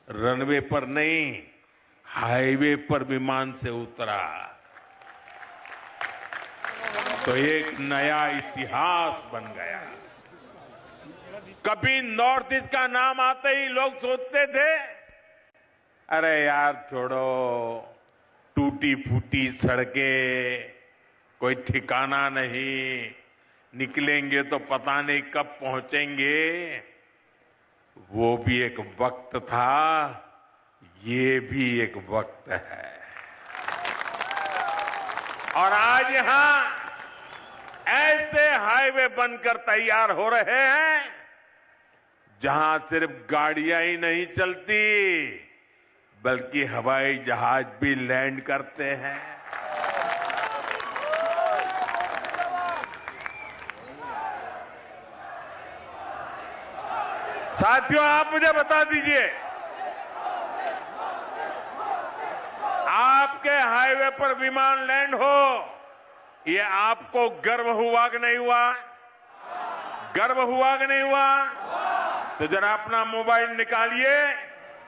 Runway पर नहीं, highway पर विमान से उतरा तो एक नया इतिहास बन गया। कभी नॉर्थ ईस्ट का नाम आते ही लोग सोचते थे, अरे यार छोड़ो, टूटी फूटी सड़कें, कोई ठिकाना नहीं, निकलेंगे तो पता नहीं कब पहुंचेंगे। वो भी एक वक्त था, ये भी एक वक्त है। और आज यहां ऐसे हाईवे बनकर तैयार हो रहे हैं जहां सिर्फ गाड़ियां ही नहीं चलती, बल्कि हवाई जहाज भी लैंड करते हैं। साथियों, आप मुझे बता दीजिए, आपके हाईवे पर विमान लैंड हो, ये आपको गर्व हुआ कि नहीं हुआ? गर्व हुआ कि नहीं हुआ? तो जरा अपना मोबाइल निकालिए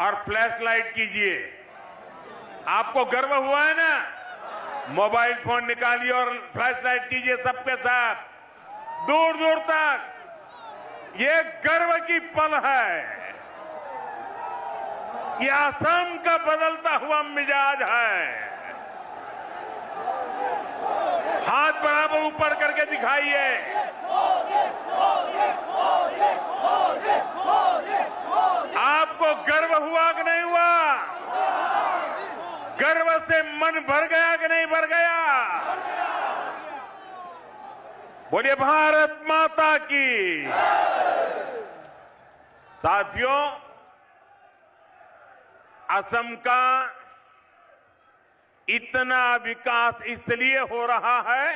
और फ्लैश लाइट कीजिए। आपको गर्व हुआ है ना? मोबाइल फोन निकालिए और फ्लैश लाइट कीजिए सबके साथ, दूर दूर तक। ये गर्व की पल है। ये असम का बदलता हुआ मिजाज है। हाथ बराबर ऊपर करके दिखाइए। आपको गर्व हुआ कि नहीं हुआ? गर्व से मन भर गया कि नहीं भर गया? बोलिए भारत माता की। साथियों, असम का इतना विकास इसलिए हो रहा है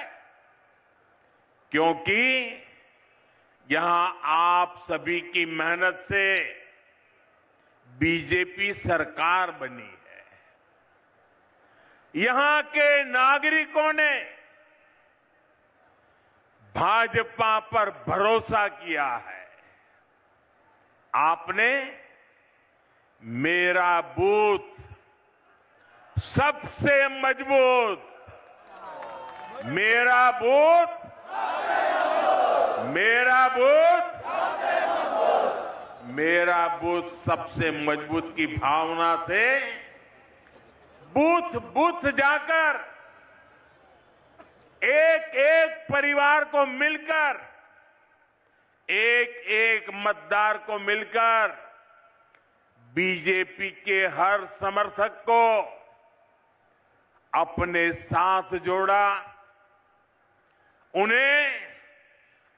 क्योंकि यहां आप सभी की मेहनत से बीजेपी सरकार बनी है। यहां के नागरिकों ने भाजपा पर भरोसा किया है। आपने मेरा बूथ सबसे मजबूत, मेरा बूथ, मेरा बूथ, मेरा बूथ सबसे मजबूत की भावना से बूथ बूथ जाकर एक एक परिवार को मिलकर, एक एक मतदार को मिलकर बीजेपी के हर समर्थक को अपने साथ जोड़ा, उन्हें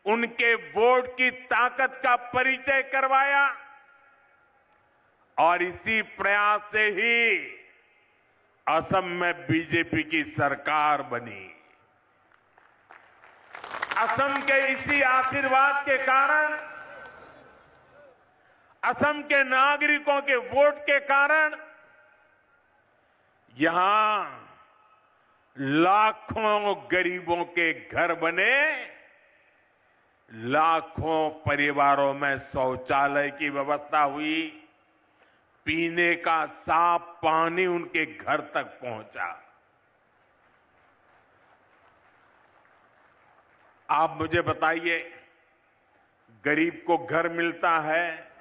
उनके वोट की ताकत का परिचय करवाया और इसी प्रयास से ही असम में बीजेपी की सरकार बनी। असम के इसी आशीर्वाद के कारण, असम के नागरिकों के वोट के कारण यहां लाखों गरीबों के घर बने, लाखों परिवारों में शौचालय की व्यवस्था हुई, पीने का साफ पानी उनके घर तक पहुंचा। आप मुझे बताइए, गरीब को घर मिलता है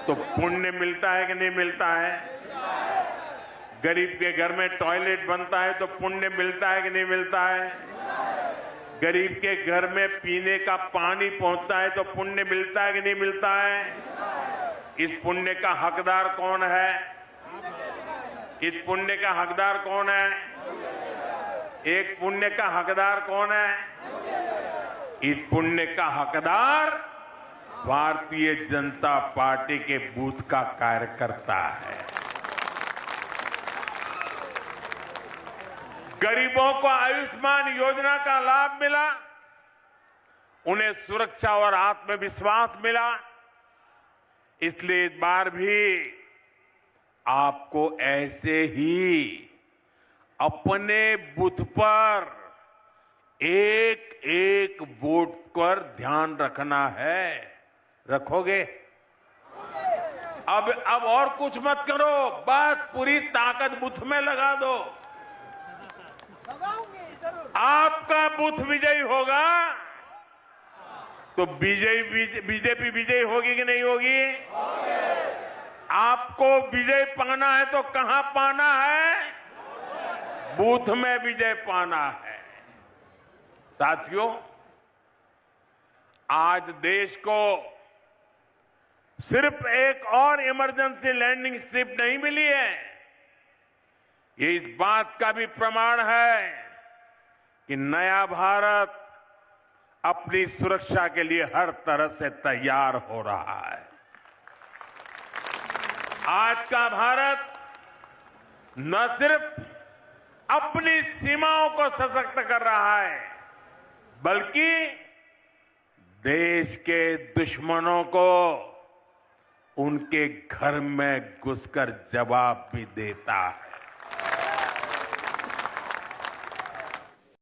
तो पुण्य मिलता है कि नहीं मिलता है? गरीब के घर में टॉयलेट बनता है तो पुण्य मिलता है कि नहीं मिलता है? गरीब के घर में पीने का पानी पहुंचता है तो पुण्य मिलता है कि नहीं मिलता है? इस पुण्य का हकदार कौन है? इस पुण्य का हकदार कौन है? एक पुण्य का हकदार कौन है? इस पुण्य का हकदार भारतीय जनता पार्टी के बूथ का कार्यकर्ता है। गरीबों को आयुष्मान योजना का लाभ मिला, उन्हें सुरक्षा और आत्मविश्वास मिला। इसलिए इस बार भी आपको ऐसे ही अपने बूथ पर एक एक वोट पर ध्यान रखना है। रखोगे? अब और कुछ मत करो, बस पूरी ताकत बूथ में लगा दो। आपका बूथ विजयी होगा तो बीजेपी विजयी होगी कि नहीं होगी? आपको विजय पाना है तो कहां पाना है? बूथ में विजय पाना है। साथियों, आज देश को सिर्फ एक और इमरजेंसी लैंडिंग स्ट्रिप नहीं मिली है, ये इस बात का भी प्रमाण है कि नया भारत अपनी सुरक्षा के लिए हर तरह से तैयार हो रहा है। आज का भारत न सिर्फ अपनी सीमाओं को सशक्त कर रहा है, बल्कि देश के दुश्मनों को उनके घर में घुसकर जवाब भी देता है।